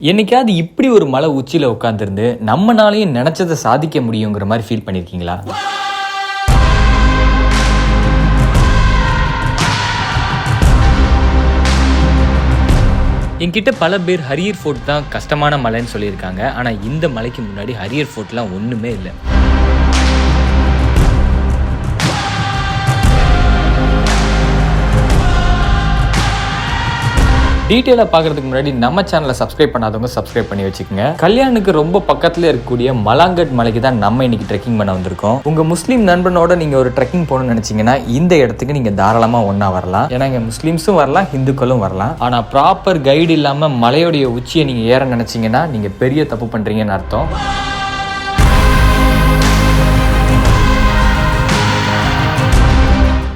என்னைக்காவது இப்படி ஒரு மலை உச்சியில் உட்காந்துருந்து நம்மனாலையும் நினைச்சதை சாதிக்க முடியுங்கிற மாதிரி ஃபீல் பண்ணியிருக்கீங்களா? என்கிட்ட பல பேர் ஹரியர் ஃபோர்ட் தான் கஷ்டமான மலைன்னு சொல்லியிருக்காங்க. ஆனால் இந்த மலைக்கு முன்னாடி ஹரியர் ஃபோர்ட்லாம் ஒன்றுமே இல்லை. டீட்டெயிலாக பார்க்கறதுக்கு முன்னாடி நம்ம சேனலை சப்ஸ்கிரைப் பண்ணாதவங்க சப்ஸ்கிரைப் பண்ணி வச்சுக்கோங்க. கல்யாணுக்கு ரொம்ப பக்கத்தில் இருக்கக்கூடிய மலாங்கட் மலைக்கு தான் நம்ம இன்னைக்கு ட்ரெக்கிங் பண்ண வந்திருக்கோம். உங்க முஸ்லீம் நண்பனோட நீங்க ஒரு ட்ரெக்கிங் போகணும்னு நினைச்சீங்கன்னா இந்த இடத்துக்கு நீங்க தாராளமா ஒன்னா வரலாம். ஏன்னா இங்க முஸ்லீம்ஸும் வரலாம், ஹிந்துக்களும் வரலாம். ஆனா ப்ராப்பர் கைடு இல்லாம மலையோடைய உச்சியை நீங்க ஏற நினைச்சீங்கன்னா நீங்க பெரிய தப்பு பண்றீங்கன்னு அர்த்தம்.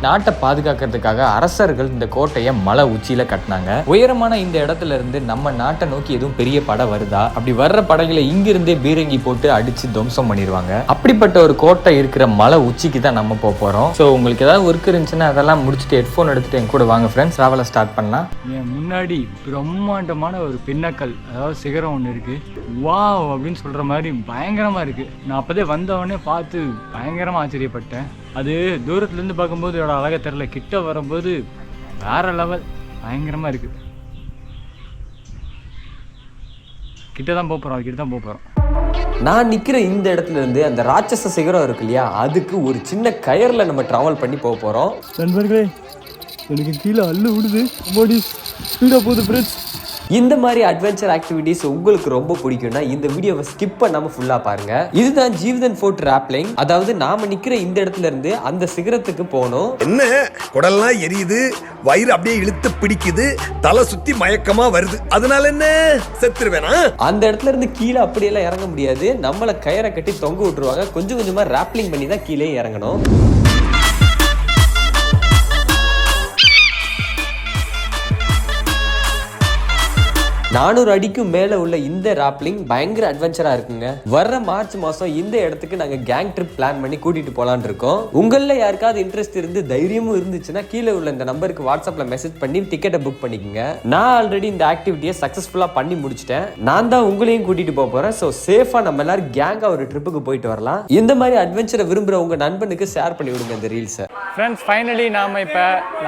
நாட்டை பாதுகாக்கிறதுக்காக அரசர்கள் இந்த கோட்டையை மலை உச்சியில கட்டினாங்க. உயரமான இந்த இடத்துல இருந்து நம்ம நாட்டை நோக்கி எதுவும் பெரிய படை வருதா, அப்படி வர்ற படைகளை இங்கிருந்தே பீரங்கி போட்டு அடிச்சு துவம்சம் பண்ணிடுவாங்க. அப்படிப்பட்ட ஒரு கோட்டை இருக்கிற மலை உச்சிக்கு தான் நம்ம போறோம். ஸோ உங்களுக்கு ஏதாவது ஒர்க் இருந்துச்சுன்னா அதெல்லாம் முடிச்சுட்டு ஹெட்ஃபோன் எடுத்துட்டு என் கூட வாங்க ஃப்ரெண்ட்ஸ், டிராவலை ஸ்டார்ட் பண்ணலாம். என் முன்னாடி பிரம்மாண்டமான ஒரு பின்னக்கல், அதாவது சிகரம் ஒன்று இருக்கு. வாவ் அப்படின்னு சொல்ற மாதிரி பயங்கரமா இருக்கு. நான் அப்பதே வந்தவொடனே பார்த்து பயங்கரமா ஆச்சரியப்பட்டேன். அது தூரத்துலேருந்து பார்க்கும்போது இதோட அழகை தெரில, கிட்ட வரும்போது வேற லெவல், பயங்கரமாக இருக்குது. கிட்ட தான் போகிறோம், அது கிட்ட தான் போகிறோம். நான் நிற்கிற இந்த இடத்துல இருந்து அந்த ராட்சச சிகரம் இருக்கு இல்லையா, அதுக்கு ஒரு சின்ன கயரில் நம்ம ட்ராவல் பண்ணி போகிறோம். நண்பர்களே, எனக்கு கீழே அள்ளு விடுது, மோடி ஸ்பீடாக போகுது ஃப்ரெண்ட்ஸ். இந்த மாதிரி அட்வென்ச்சர் ஆக்டிவிட்டிஸ் உங்களுக்கு ரொம்ப பிடிக்கும்னா இந்த வீடியோவை ஸ்கிப் பண்ணாம ஃபுல்லா பாருங்க. இதுதான் ஜீவ்தன் ஃபோர்ட் ராப்லிங். அதாவது நாம நிக்கிற இந்த இடத்துல இருந்து அந்த சிகரத்துக்கு போனோம். என்ன குடல்லாம் எரியுது, வயிறு அப்படியே இழுத்து பிடிக்குது, தலை சுத்தி மயக்கமா வருது, அதனால என்ன செத்துருவேனா? அந்த இடத்துல இருந்து கீழே அப்படியெல்லாம் இறங்க முடியாது. நம்மள கயிறை கட்டி தொங்க விட்டுருவாங்க. கொஞ்சம் கொஞ்சமா ராப்லிங் பண்ணி தான் கீழே இறங்கணும். 400 அடிக்கும் மேல உள்ள இந்த ராப்லிங் பயங்கர அட்வென்ச்சரா இருக்குங்க. வர்ற மார்ச் மாசம் இந்த இடத்துக்கு நாங்க கேங் ட்ரிப் பிளான் பண்ணி கூட்டிட்டு போலான்னு இருக்கோம். உங்கள யாருக்காவது இன்ட்ரெஸ்ட் இருந்து தைரியமும் இருந்துச்சுன்னா கீழே உள்ள இந்த நம்பருக்கு வாட்ஸ்அப்ல மெசேஜ் பண்ணி டிக்கெட்டை புக் பண்ணிக்கோங்க. நான் ஆல்ரெடி இந்த ஆக்டிவிட்டியை சக்சஸ்ஃபுல்லா பண்ணி முடிச்சிட்டேன். நான் தான் உங்களையும் கூட்டிட்டு போறேன். ஸோ சேஃபா நம்ம எல்லாரும் கேங்கா ஒரு ட்ரிப்புக்கு போயிட்டு வரலாம். இந்த மாதிரி அட்வென்ச்சரை விரும்புற உங்க நண்பனுக்கு ஷேர் பண்ணி விடுங்க இந்த ரீல்ஸை. ஃப்ரெண்ட்ஸ், ஃபைனலி நாம இப்ப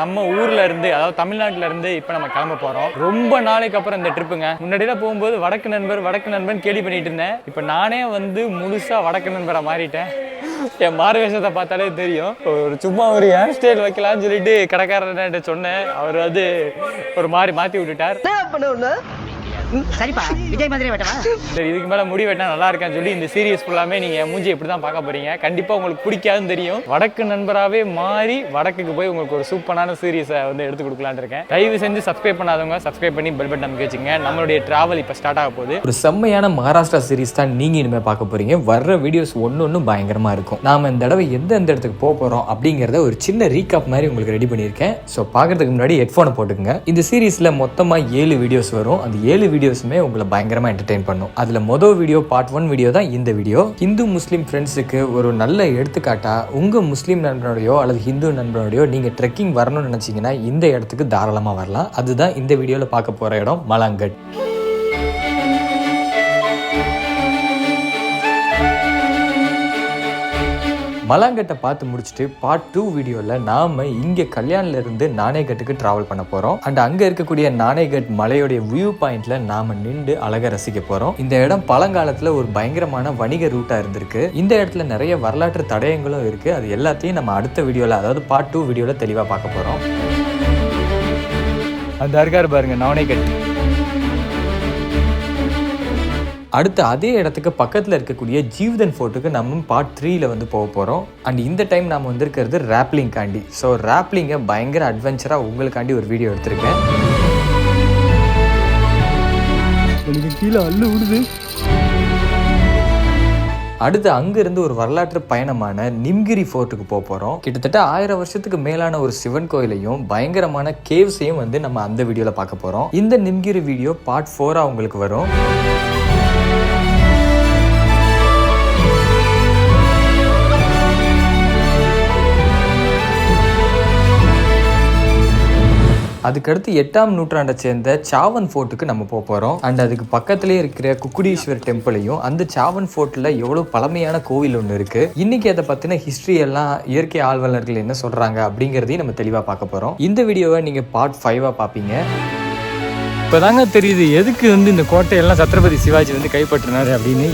நம்ம ஊர்ல இருந்து, அதாவது தமிழ்நாட்டுல இருந்து இப்ப நம்ம கிளம்ப போறோம். ரொம்ப நாளைக்கு அப்புறம் இந்த ட்ரிப்பு. முன்னாடிலாம் போகும்போது வடக்கு நண்பன் கேள்வி பண்ணிட்டு இருந்தேன். இப்ப நானே வந்து முழுசா வடக்கு நண்பரை மாறிட்டேன். என் மார்வேஷத்தை பார்த்தாலே தெரியும். ஒரு சும்மா ஒரு ஹேர் ஸ்டைல் வைக்கலாம்னு சொல்லிட்டு கடைக்காரர்கிட்ட சொன்னேன். அவர் வந்து ஒரு மாதிரி மாத்தி விட்டுட்டார். சரிப்பா, விஜய் மாதிரி வெட்டவா? சரி, இதுக்கு மேல முடி வெட்டா நல்லா இருக்கான்னு சொல்லி இந்த சீரியஸ் ஃபுல்லாமே நீங்க மூஞ்சி எப்படி தான் பார்க்க போறீங்க. கண்டிப்பா உங்களுக்கு பிடிக்காதுன்னு தெரியும். வடக்கு நண்பராகவே மாறி வடக்குக்கு போய் உங்களுக்கு ஒரு சூப்பரான சீரியஸை வந்து எடுத்து கொடுக்கலான்னு இருக்கேன். தயவு செஞ்சு சப்ஸ்கிரைப் பண்ணாதவங்க சப்ஸ்கிரைப் பண்ணி பெல் பட்டன் வச்சுங்க. நம்மளுடைய டிராவல் இப்போ ஸ்டார்ட் ஆக போகுது. ஒரு செம்மையான மகாராஷ்டிரா சீரிஸ் தான் நீங்க இனிமே பார்க்க போறீங்க. வர்ற வீடியோஸ் ஒன்னொன்னும் பயங்கரமா இருக்கும். நாம இந்த தடவை எந்த இடத்துக்கு போறோம் அப்படிங்கறத ஒரு சின்ன ரீகாப் மாதிரி உங்களுக்கு ரெடி பண்ணியிருக்கேன். ஸோ பார்க்கறதுக்கு முன்னாடி ஹெட்ஃபோனை போட்டுக்கங்க. இந்த சீரீஸ்ல மொத்தமா 7 வீடியோஸ் வரும். அந்த 7 வீடியோஸுமே உங்களை பயங்கரமா என்டர்டெயின் பண்ணும். அதுல மொதல் வீடியோ பார்ட் 1 வீடியோ தான் இந்த வீடியோ. ஹிந்து முஸ்லீம் ஃப்ரெண்ட்ஸுக்கு ஒரு நல்ல எடுத்துக்காட்டா உங்க முஸ்லீம் நண்பனோடையோ அல்லது ஹிந்து நண்பனோடையோ நீங்க ட்ரெக்கிங் வரணும்னு நினைச்சீங்கன்னா இந்த இடத்துக்கு தாராளமா வரலாம். அதுதான் இந்த வீடியோல பார்க்க போற இடம் மலாங்கட். மலாங்கட்டை பார்த்து முடிச்சுட்டு பார்ட் 2 வீடியோவில் நாம் இங்கே கல்யாணில் இருந்து நானேகட்டுக்கு ட்ராவல் பண்ண போகிறோம். அண்ட் அங்கே இருக்கக்கூடிய நானேகட் மலையோடைய வியூ பாயிண்ட்ல நாம் நின்று அழகாக ரசிக்க போகிறோம். இந்த இடம் பழங்காலத்தில் ஒரு பயங்கரமான வணிக ரூட்டாக இருந்திருக்கு. இந்த இடத்துல நிறைய வரலாற்று தடயங்களும் இருக்குது. அது எல்லாத்தையும் நம்ம அடுத்த வீடியோவில், அதாவது பார்ட் 2 வீடியோவில் தெளிவாக பார்க்க போகிறோம். அந்த இருக்காரு பாருங்க நானேகட். அடுத்து அதே இடத்துக்கு பக்கத்தில் இருக்கக்கூடிய ஜீவ்தன் ஃபோர்ட்டுக்கு நம்ம பார்ட் 3ல வந்து போக போகிறோம். அண்ட் இந்த டைம் நாம் வந்திருக்கிறது ராப்லிங் காண்டி. ஸோ ராப்லிங்கை பயங்கர அட்வென்ச்சராக உங்களுக்காண்டி ஒரு வீடியோ எடுத்திருக்கேன். எனக்கு கீழே அள்ளு விடுது. அடுத்து அங்கிருந்து ஒரு வரலாற்று பயணமான நிம்கிரி ஃபோர்ட்டுக்கு போக போகிறோம். கிட்டத்தட்ட 1000 வருஷத்துக்கு மேலான ஒரு சிவன் கோயிலையும் பயங்கரமான கேவ்ஸையும் வந்து நம்ம அந்த வீடியோவில் பார்க்க போகிறோம். இந்த நிம்கிரி வீடியோ பார்ட் 4 உங்களுக்கு வரும். அதுக்கடுத்து 8ஆம் நூற்றாண்டை சேர்ந்த சாவன் ஃபோர்ட்டுக்கு நம்ம போகிறோம். அண்ட் அதுக்கு பக்கத்துலேயே இருக்கிற குக்குடீஸ்வர் டெம்பிளையும், அந்த சாவன் ஃபோர்ட்டில் எவ்வளோ பழமையான கோவில் ஒன்று இருக்குது, இன்னைக்கு அதை பற்றின ஹிஸ்ட்ரி எல்லாம் இயற்கை ஆர்வலர்கள் என்ன சொல்கிறாங்க அப்படிங்கிறதையும் நம்ம தெளிவாக பார்க்க போகிறோம். இந்த வீடியோவை நீங்கள் பார்ட் 5 பார்ப்பீங்க. இப்போ தாங்க தெரியுது எதுக்கு வந்து இந்த கோட்டையெல்லாம் சத்ரபதி சிவாஜி வந்து கைப்பற்றினாரு அப்படின்னு.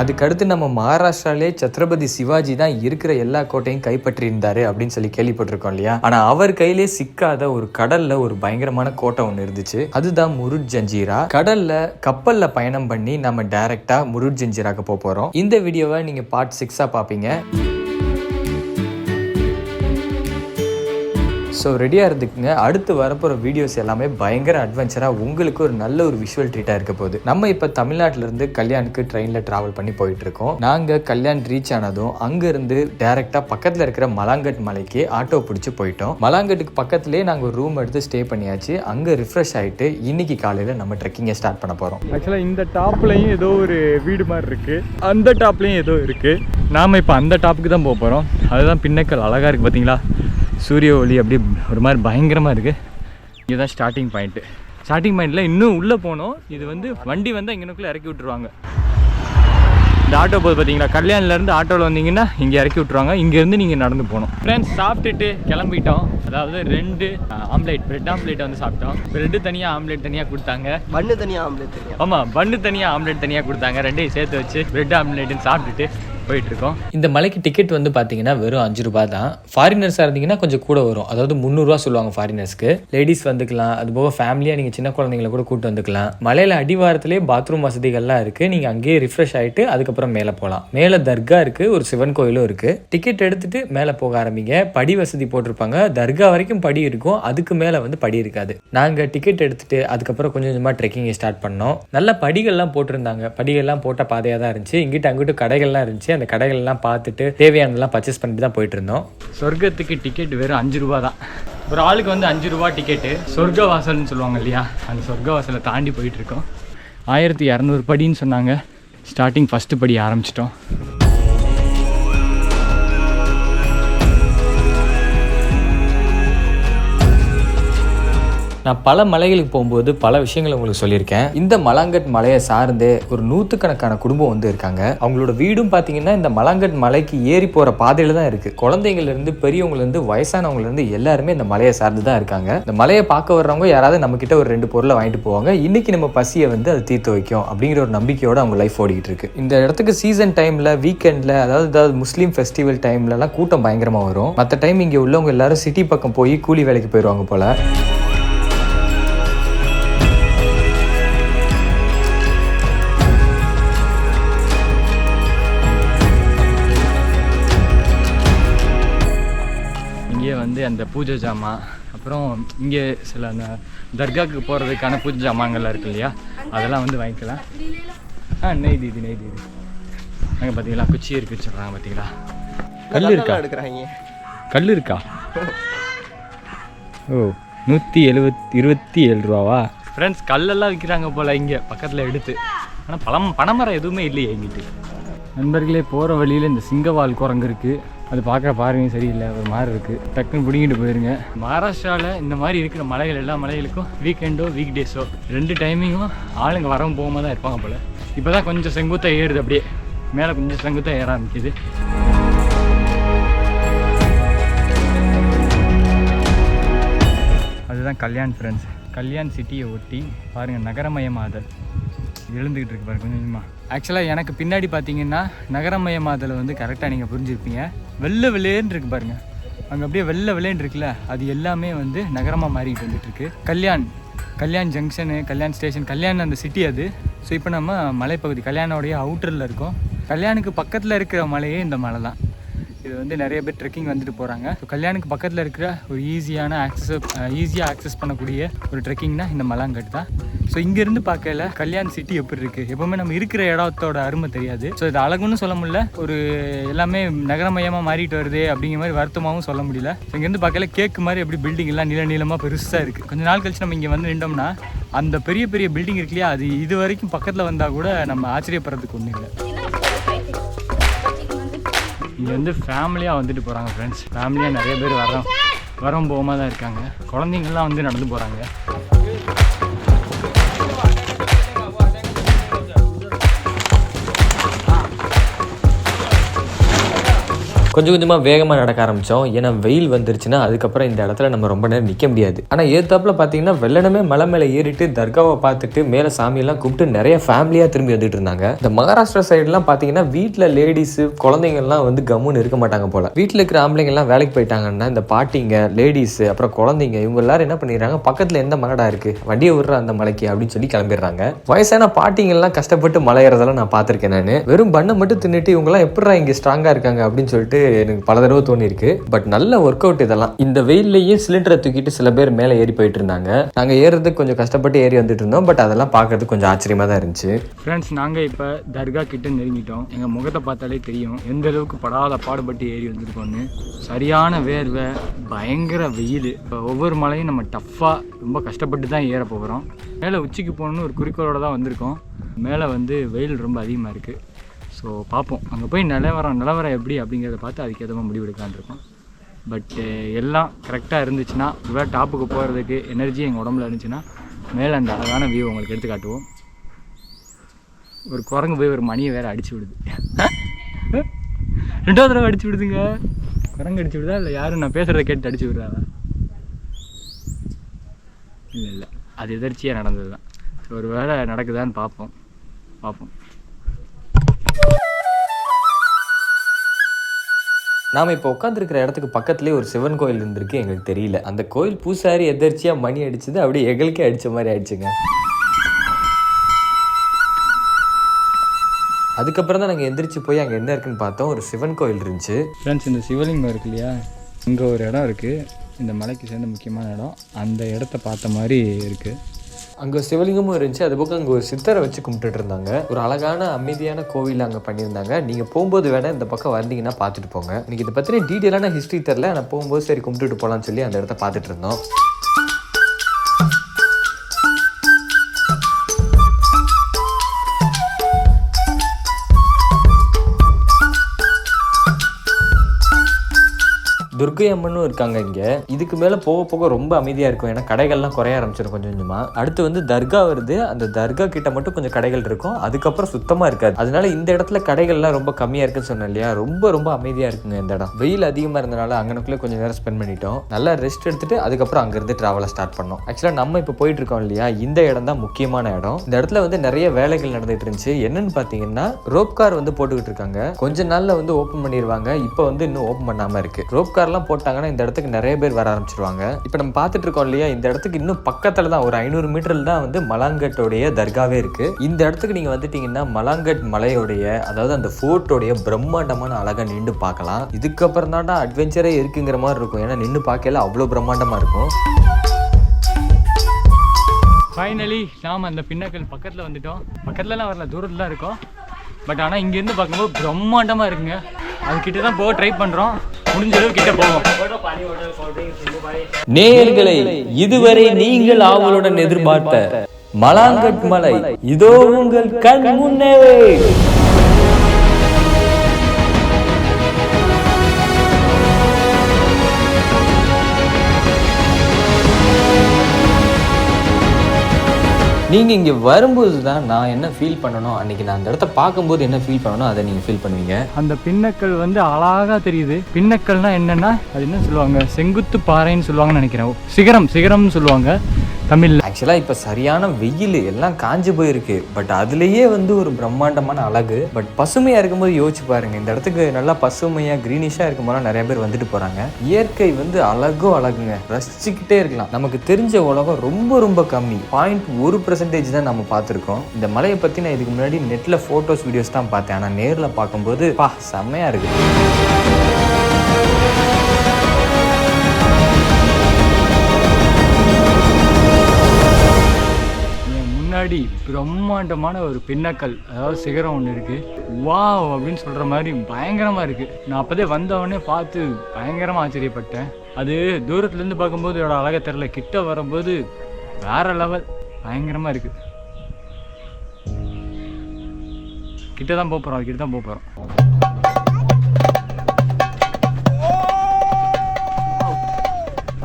அதுக்கடுத்து நம்ம மகாராஷ்டிராலே சத்ரபதி சிவாஜி தான் இருக்கிற எல்லா கோட்டையும் கைப்பற்றியிருந்தாரு அப்படின்னு சொல்லி கேள்விப்பட்டிருக்கோம் இல்லையா? ஆனா அவர் கையிலே சிக்காத ஒரு கடல்ல ஒரு பயங்கரமான கோட்டை ஒன்று இருந்துச்சு. அதுதான் முருட் ஜஞ்சீரா. கடல்ல கப்பல்ல பயணம் பண்ணி நம்ம டைரக்டா முருட் ஜஞ்சீராக்கு போறோம். இந்த வீடியோவை நீங்க பார்ட் 6 பார்ப்பீங்க. ஸோ ரெடியாக இருந்துக்குங்க. அடுத்து வரப்போகிற வீடியோஸ் எல்லாமே பயங்கர அட்வென்ச்சராக உங்களுக்கு ஒரு நல்ல ஒரு விஷுவல் ட்ரீட்டாக இருக்க போகுது. நம்ம இப்போ தமிழ்நாட்டிலேருந்து கல்யாணுக்கு ட்ரெயினில் ட்ராவல் பண்ணி போயிட்டுருக்கோம். நாங்கள் கல்யாண் ரீச் ஆனதும் அங்கேருந்து டேரெக்டாக பக்கத்தில் இருக்கிற மலாங்கட் மலைக்கு ஆட்டோ பிடிச்சி போயிட்டோம். மலாங்கட்டுக்கு பக்கத்துலேயே நாங்கள் ஒரு ரூம் எடுத்து ஸ்டே பண்ணியாச்சு. அங்கே ரிஃப்ரெஷ் ஆகிட்டு இன்னைக்கு காலையில் நம்ம ட்ரெக்கிங்கை ஸ்டார்ட் பண்ண போகிறோம். ஆக்சுவலாக இந்த டாப்லையும் ஏதோ ஒரு வீடு மாதிரி இருக்குது, அந்த டாப்லையும் ஏதோ இருக்குது. நாம் இப்போ அந்த டாப்புக்கு தான் போக போகிறோம். அதுதான் பின்னக்கல் அழகாக இருக்குது பார்த்தீங்களா? சூரிய ஒளி அப்படியே ஒரு மாதிரி பயங்கரமாக இருக்குது. இதுதான் ஸ்டார்டிங் பாயிண்ட்டு. ஸ்டார்டிங் பாயிண்ட்டில் இன்னும் உள்ளே போனோம். இது வந்து வண்டி வந்து இங்கனுக்குள்ளே இறக்கி விட்டுருவாங்க. இந்த ஆட்டோ போது பார்த்தீங்களா, கல்யாணிலேருந்து ஆட்டோவில் வந்தீங்கன்னா இங்கே இறக்கி விட்ருவாங்க. இங்கேருந்து நீங்கள் நடந்து போகணும். ஃப்ரெண்ட்ஸ் சாப்பிட்டுட்டு கிளம்பிட்டோம். அதாவது 2 ஆம்லேட், பிரெட் ஆம்லேட் வந்து சாப்பிட்டோம். பிரெட்டு தனியாக ஆம்லேட் தனியாக கொடுத்தாங்க. பண்ணு தனியாக ஆம்லேட் தனியாக. ஆமாம், பண்ணு தனியாக ஆம்லேட் தனியாக கொடுத்தாங்க. 2ஐயும் சேர்த்து வச்சு பிரெட் ஆம்லேட்டுன்னு சாப்பிட்டுட்டு போயிட்டுருக்கோம். இந்த மலைக்கு டிக்கெட் வந்து பார்த்தீங்கன்னா வெறும் 5 ரூபாய் தான். ஃபாரினர்ஸாக இருந்தீங்கன்னா கொஞ்சம் கூட வரும். அதாவது 300 ரூபா சொல்லுவாங்க ஃபாரினர்ஸ்க்கு. லேடிஸ் வந்துக்கலாம். அது போக ஃபேமிலியாக நீங்கள் சின்ன குழந்தைங்களை கூட கூப்பிட்டு வந்துக்கலாம். மலையில் அடிவாரத்திலே பாத்ரூம் வசதிகள்லாம் இருக்குது. நீங்கள் அங்கேயே ரிஃப்ரெஷ் ஆகிட்டு அதுக்கப்புறம் மேலே போகலாம். மேலே தர்கா இருக்குது, ஒரு சிவன் கோயிலும் இருக்குது. டிக்கெட் எடுத்துகிட்டு மேலே போக ஆரம்பிங்க. படி வசதி போட்டிருப்பாங்க. தர்கா வரைக்கும் படி இருக்கும், அதுக்கு மேலே வந்து படி இருக்காது. நாங்கள் டிக்கெட் எடுத்துகிட்டு அதுக்கப்புறம் கொஞ்சம் கொஞ்சமாக ட்ரெக்கிங்கை ஸ்டார்ட் பண்ணோம். நல்ல படிகள்லாம் போட்டிருந்தாங்க. படிகள்லாம் போட்ட பாதையாக தான் இருந்துச்சு. இங்கிட்ட அங்கிட்ட கடைகள்லாம் இருந்துச்சு. அந்த கடைகள்லாம் பார்த்துட்டு தேவையானதெல்லாம் பர்ச்சேஸ் பண்ணிட்டு தான் போயிட்டு இருந்தோம். சொர்க்கத்துக்கு டிக்கெட் வெறும் 5 ரூபா தான். ஒரு ஆளுக்கு வந்து 5 ரூபா டிக்கெட்டு. சொர்க்க வாசல்னு சொல்லுவாங்க இல்லையா, அந்த சொர்க்க வாசலை தாண்டி போயிட்டு இருக்கோம். 1200 படின்னு சொன்னாங்க. ஸ்டார்டிங் ஃபஸ்ட்டு படி ஆரம்பிச்சிட்டோம். நான் பல மலைகளுக்கு போகும்போது பல விஷயங்கள் உங்களுக்கு சொல்லியிருக்கேன். இந்த மலாங்கட் மலையை சார்ந்தே ஒரு 100கணக்கான குடும்பம் வந்து இருக்காங்க. அவங்களோட வீடும் பார்த்தீங்கன்னா இந்த மலாங்கட் மலைக்கு ஏறி போகிற பாதையில் தான் இருக்குது. குழந்தைங்கள்லேருந்து பெரியவங்கலேருந்து வயசானவங்கலேருந்து எல்லாருமே இந்த மலையை சார்ந்து தான் இருக்காங்க. இந்த மலையை பார்க்க வர்றவங்க யாராவது நம்மக்கிட்ட ஒரு 2 பொருளை வாங்கிட்டு போவாங்க. இன்னைக்கு நம்ம பசியை வந்து அது தீர்த்து வைக்கும் அப்படிங்கிற ஒரு நம்பிக்கையோடு அவங்க லைஃப் ஓடிக்கிட்டு இருக்கு. இந்த இடத்துக்கு சீசன் டைமில், வீக்கெண்டில், அதாவது முஸ்லீம் ஃபெஸ்டிவல் டைம்லலாம் கூட்டம் பயங்கரமாக வரும். மற்ற டைம் இங்கே உள்ளவங்க எல்லாரும் சிட்டி பக்கம் போய் கூலி வேலைக்கு போயிடுவாங்க போல. வந்து அந்த பூஜை ஜாமான், அப்புறம் இங்கே சில அந்த தர்காவுக்கு போகிறதுக்கான பூஜை ஜாமான்கள்லாம் இருக்கு இல்லையா, அதெல்லாம் வந்து வாங்கிக்கலாம். நெய்தி அங்கே பார்த்தீங்களா குச்சி இருக்கு வச்சுருக்காங்க. பார்த்தீங்களா கல் இருக்கா? எடுக்கிறாங்க. கல் இருக்கா? ஓ, 127 ரூபாவா? ஃப்ரெண்ட்ஸ் கல்லெல்லாம் விற்கிறாங்க போல் இங்கே பக்கத்தில் எடுத்து. ஆனால் பனைமரம் எதுவுமே இல்லையே எங்கிட்டு. நண்பர்களே, போகிற வழியில் இந்த சிங்கவால் குரங்கு இருக்குது. அது பார்க்குற பார்வையும் சரியில்லை, ஒரு மாதிரி இருக்குது. டக்குன்னு பிடிங்கிட்டு போயிருங்க. மகாராஷ்டிராவில் இந்த மாதிரி இருக்கிற மலைகள், எல்லா மலைகளுக்கும் வீக்கெண்டோ வீக் டேஸோ 2 டைமிங்கும் ஆளுங்க வரவும் போகாமல் தான் இருப்பாங்க போல். இப்போ தான் கொஞ்சம் செங்குத்தாக ஏறுது, அப்படியே மேலே கொஞ்சம் செங்குத்தாக ஏற ஆரம்பிக்குது. அதுதான் கல்யாண் ஃப்ரெண்ட்ஸ். கல்யாண் சிட்டியை ஒட்டி பாருங்கள் நகரமயமாதல் எழுந்துக்கிட்டு இருக்கு பாருங்க கொஞ்சம் கொஞ்சமாக. ஆக்சுவலாக எனக்கு பின்னாடி பார்த்தீங்கன்னா நகரமயமாதலை வந்து கரெக்டாக நீங்கள் புரிஞ்சுருப்பீங்க. வெள்ளை வெள்ளேன்னு இருக்குது பாருங்கள். அங்கே அப்படியே வெள்ளை வெள்ளேன்னு இருக்குல்ல, அது எல்லாமே வந்து நகரமாக மாறிக்கிட்டு வந்துட்டுருக்கு. கல்யாண் ஜங்ஷனு, கல்யாண் ஸ்டேஷன், கல்யாண் அந்த சிட்டி அது. ஸோ இப்போ நம்ம மலைப்பகுதி கல்யாணோடைய அவுட்டரில் இருக்கோம். கல்யாணுக்கு பக்கத்தில் இருக்கிற மலையே இந்த மலை தான். இது வந்து நிறைய பேர் ட்ரெக்கிங் வந்துட்டு போகிறாங்க. ஸோ கல்யாணுக்கு பக்கத்தில் இருக்கிற ஒரு ஈஸியாக ஆக்சஸ் பண்ணக்கூடிய ஒரு ட்ரெக்கிங்னா இந்த மலாங்கட் தான். ஸோ இங்கேருந்து பார்க்கல கல்யாண் சிட்டி எப்படி இருக்குது, எப்போவுமே நம்ம இருக்கிற இடத்தோட அருமை தெரியாது. ஸோ இது அழகுன்னு சொல்ல முடியல, ஒரு எல்லாமே நகரமயமாக மாறிட்டு வருது அப்படிங்கிற மாதிரி வருத்தமாகவும் சொல்ல முடியல. ஸோ இங்கேருந்து பார்க்கல கேக்கு மாதிரி எப்படி பில்டிங் எல்லாம் நீளமாக பெருசாக இருக்குது. கொஞ்சம் நாள் கழிச்சு நம்ம இங்கே வந்து நின்றோம்னா அந்த பெரிய பெரிய பில்டிங் இருக்கு இல்லையா, அது இது வரைக்கும் பக்கத்தில் வந்தால் கூட நம்ம ஆச்சரியப்படுறதுக்கு ஒன்றும் இல்லை. இங்கே வந்து ஃபேமிலியாக வந்துட்டு போகிறாங்க ஃப்ரெண்ட்ஸ். ஃபேமிலியாக நிறைய பேர் வரோம் போகாமல் தான் இருக்காங்க. குழந்தைங்கள்லாம் வந்து நடந்து போகிறாங்க. கொஞ்சம் கொஞ்சமாக வேகமாக நடக்க ஆரம்பித்தோம். ஏன்னா வெயில் வந்துருச்சுன்னா அதுக்கப்புறம் இந்த இடத்துல நம்ம ரொம்ப நேரம் நிற்க முடியாது. ஆனால் ஏத்தாப்புல பார்த்தீங்கன்னா வெள்ளனமே மலை மேலே ஏறிட்டு தர்காவை பார்த்துட்டு மேலே சாமியெல்லாம் கூப்பிட்டு நிறைய ஃபேமிலியாக திரும்பி வந்துட்டு இருந்தாங்க. இந்த மகாராஷ்டிரா சைடுலாம் பார்த்தீங்கன்னா வீட்டில் லேடிஸு குழந்தைங்கள்லாம் வந்து கம்முன்னு இருக்க மாட்டாங்க போல. வீட்டில் இருக்கிற ஆம்பளைங்கள்லாம் வேலைக்கு போயிட்டாங்கன்னா இந்த பாட்டிங்க லேடிஸு அப்புறம் குழந்தைங்க இவங்க எல்லாரும் என்ன பண்ணிடுறாங்க, பக்கத்தில் எந்த மலைடா இருக்குது வண்டியை விடுற அந்த மலைக்கு அப்படின்னு சொல்லி கிளம்பிடுறாங்க. வயசான பாட்டிங்கள்லாம் கஷ்டப்பட்டு மலை ஏறதெல்லாம் நான் பார்த்துருக்கேன். நான் வெறும் பண்ணை மட்டும் தின்னுட்டு இவங்கெல்லாம் எப்படா இங்கே ஸ்ட்ராங்காக இருக்காங்க அப்படின்னு சொல்லிட்டு எனக்கு பல தடவை தோணி இருக்கு. பட் நல்ல ஒர்க் அவுட் இதெல்லாம். இந்த வெயிலையும் சிலிண்டரை தூக்கிட்டு சில பேர் மேலே ஏறி போயிட்டு இருந்தாங்க. நாங்கள் ஏறுறதுக்கு கொஞ்சம் கஷ்டப்பட்டு ஏறி வந்துட்டு இருந்தோம். பட் அதெல்லாம் பார்க்கறதுக்கு கொஞ்சம் ஆச்சரியமாக தான் இருந்துச்சு. ஃப்ரெண்ட்ஸ், நாங்கள் இப்போ தர்கா கிட்ட நெருங்கிட்டோம். எங்கள் முகத்தை பார்த்தாலே தெரியும் எந்த அளவுக்கு படாத பாடுபட்டு ஏறி வந்திருக்கோன்னு. சரியான வேர்வை, பயங்கர வெயில். இப்போ ஒவ்வொரு மலையும் நம்ம டஃப்பாக ரொம்ப கஷ்டப்பட்டு தான் ஏற போகிறோம். மேலே உச்சிக்கு போகணுன்னு ஒரு குறிக்கோளோடு தான் வந்திருக்கோம். மேலே வந்து வெயில் ரொம்ப அதிகமாக இருக்குது. ஸோ பார்ப்போம், அங்கே போய் நிலவரம் எப்படி அப்படிங்கிறத பார்த்து அதுக்கேற்ற மாதிரி முடிவு எடுக்கலான்னு இருக்கோம். பட்டு எல்லாம் கரெக்டாக இருந்துச்சுன்னா, இவ்வளோ டாப்புக்கு போகிறதுக்கு எனர்ஜி எங்கள் உடம்புல இருந்துச்சுன்னா மேலே அந்த அழகான வியூ உங்களுக்கு எடுத்து காட்டுவோம். ஒரு குரங்கு போய் ஒரு மணியை வேறு அடிச்சு விடுது. 2வது தடவை அடிச்சு விடுதுங்க. குரங்கு அடிச்சு விடுதா இல்லை யாரும் நான் பேசுகிறத கேட்டு அடிச்சு விடுறாங்க? இல்லை, அது எதிர்ச்சியாக நடந்தது தான். ஒரு வேளை நடக்குதான்னு பார்ப்போம். நாம இப்போ உட்காந்துருக்கிற இடத்துக்கு பக்கத்துலேயே ஒரு சிவன் கோயில் இருந்திருக்கு. எங்களுக்கு தெரியல. அந்த கோயில் பூசாரி எதிர்ச்சியாக மணி அடிச்சது அப்படியே எங்களுக்கே அடித்த மாதிரி ஆயிடுச்சுங்க. அதுக்கப்புறம் தான் நாங்கள் எந்திரிச்சு போய் அங்கே என்ன இருக்குன்னு பார்த்தோம். ஒரு சிவன் கோயில் இருந்துச்சு. ஃப்ரெண்ட்ஸ், இந்த சிவலிங்கம் இருக்கு இல்லையா, இங்கே ஒரு இடம் இருக்குது. இந்த மலைக்கு சேர்ந்த முக்கியமான இடம். அந்த இடத்த பார்த்த மாதிரி இருக்குது. அங்கே சிவலிங்கமும் இருந்துச்சு. அது பக்கம் அங்கே ஒரு சித்தரை வச்சு கும்பிட்டுட்டு இருந்தாங்க. ஒரு அழகான அமைதியான கோவில் அங்கே பண்ணியிருந்தாங்க. நீங்கள் போகும்போது வேணால் இந்த பக்கம் வந்தீங்கன்னா பார்த்துட்டு போங்க. எனக்கு இதை பற்றின டீட்டெயிலான ஹிஸ்ட்ரி தெரில. நான் போகும்போது சரி கும்பிட்டுட்டு போகலான்னு சொல்லி அந்த இடத்த பார்த்துட்டு இருந்தோம். துர்க்கை அம்மனும் இருக்காங்க இங்கே. இதுக்கு மேலே போக போக ரொம்ப அமைதியாக இருக்கும். ஏன்னா கடைகள்லாம் குறைய ஆரம்பிச்சிடும் கொஞ்சம் கொஞ்சமாக. அடுத்து வந்து தர்கா வருது. அந்த தர்கா கிட்ட மட்டும் கொஞ்சம் கடைகள் இருக்கும். அதுக்கப்புறம் சுத்தமாக இருக்காது. அதனால இந்த இடத்துல கடைகள்லாம் ரொம்ப கம்மியாக இருக்குன்னு சொன்னேன் இல்லையா. ரொம்ப ரொம்ப அமைதியாக இருக்குங்க இந்த இடம். வெயில் அதிகமாக இருந்தனால அங்கனக்குள்ளே கொஞ்சம் நேரம் ஸ்பெண்ட் பண்ணிட்டோம். நல்லா ரெஸ்ட் எடுத்துட்டு அதுக்கப்புறம் அங்கேருந்து ட்ராவலை ஸ்டார்ட் பண்ணோம். ஆக்சுவலாக நம்ம இப்போ போயிட்டு இருக்கோம் இல்லையா, இந்த இடம் தான் முக்கியமான இடம். இந்த இடத்துல வந்து நிறைய வேலைகள் நடந்துட்டு இருந்துச்சு. என்னன்னு பார்த்தீங்கன்னா ரோப் கார் வந்து போட்டுக்கிட்டு இருக்காங்க. கொஞ்ச நாளில் வந்து ஓப்பன் பண்ணிடுவாங்க. இப்போ வந்து இன்னும் ஓப்பன் பண்ணாமல் இருக்கு. ரோப் கார்லாம் போட்டாங்கன்னா இந்த இடத்துக்கு நிறைய பேர் வர ஆரம்பிச்சிருவாங்க. இப்போ நம்ம பார்த்துட்டு இருக்கோம் இல்லையா, இந்த இடத்துக்கு இன்னும் பக்கத்துல தான் ஒரு 500 மீட்டர்ல தான் வந்து மலாங்கட்டோடைய தர்காவே இருக்கு. இந்த இடத்துக்கு நீங்க வந்துட்டீங்கன்னா மலாங்கட் மலையோடைய, அதாவது அந்த ஃபோர்ட்டோடைய பிரம்மாண்டமான அழகா நின்று பார்க்கலாம். இதுக்கப்புறம் தான் அட்வென்ச்சரே இருக்குங்கிற மாதிரி இருக்கும். ஏன்னா நின்று பார்க்கல அவ்வளோ பிரம்மாண்டமா இருக்கும். ஃபைனலி நாம் அந்த பின்னக்கல் பக்கத்தில் வந்துட்டோம். பக்கத்துலலாம் வரல, தூரத்தில் தான் இருக்கோம். பட் ஆனால் இங்கேருந்து பார்க்கும்போது பிரம்மாண்டமாக இருக்குங்க. அதுக்கிட்ட தான் போக ட்ரை பண்ணுறோம். முடிஞ்ச அளவு கிட்ட போவோம். நேயர்களை, இதுவரை நீங்கள் ஆவலுடன் எதிர்பார்த்த மலாங்கட் மலை இதோ உங்கள் கண் முன்னே. நீங்கள் இங்கே வரும்போது தான் நான் என்ன ஃபீல் பண்ணணும், அன்றைக்கி நான் அந்த இடத்த பார்க்கும்போது என்ன ஃபீல் பண்ணணும் அதை நீங்கள் ஃபீல் பண்ணுவீங்க. அந்த பின்னக்கல் வந்து அழகாக தெரியுது. பின்னக்கல்னா என்னன்னா, அது என்ன சொல்லுவாங்க, செங்குத்து பாறைன்னு சொல்லுவாங்கன்னு நினைக்கிறேன். சிகரம்னு சொல்லுவாங்க தமிழில். ஆக்சுவலாக இப்போ சரியான வெயில், எல்லாம் காஞ்சு போயிருக்கு. பட் அதுலேயே வந்து ஒரு பிரம்மாண்டமான அழகு. பட் பசுமையாக இருக்கும்போது யோசிச்சு பாருங்கள். இந்த இடத்துக்கு நல்லா பசுமையாக க்ரீனிஷாக இருக்கும்போது நிறைய பேர் வந்துட்டு போகிறாங்க. இயற்கை வந்து அழகுங்க, ரசிச்சுக்கிட்டே இருக்கலாம். நமக்கு தெரிஞ்ச உலகம் ரொம்ப ரொம்ப கம்மி, 0.1% தான் நம்ம பார்த்துருக்கோம். இந்த மலையை பற்றி நான் இதுக்கு முன்னாடி நெட்டில் ஃபோட்டோஸ் வீடியோஸ் தான் பார்த்தேன். ஆனால் நேரில் பார்க்கும்போது செம்மையாக இருக்குது. முன்னாடி பிரம்மாண்டமான ஒரு பின்னக்கல், அதாவது சிகரம் ஒன்று இருக்குது. வாவ் அப்படின்னு சொல்கிற மாதிரி பயங்கரமாக இருக்குது. நான் அப்போதே வந்தவொடனே பார்த்து பயங்கரமாக ஆச்சரியப்பட்டேன். அது தூரத்துலேருந்து பார்க்கும்போது இதோட அழகை தெரில, கிட்ட வரும்போது வேற லெவல், பயங்கரமாக இருக்குது. கிட்ட தான் போகிறோம், அதுக்கிட்ட தான் போகிறோம்.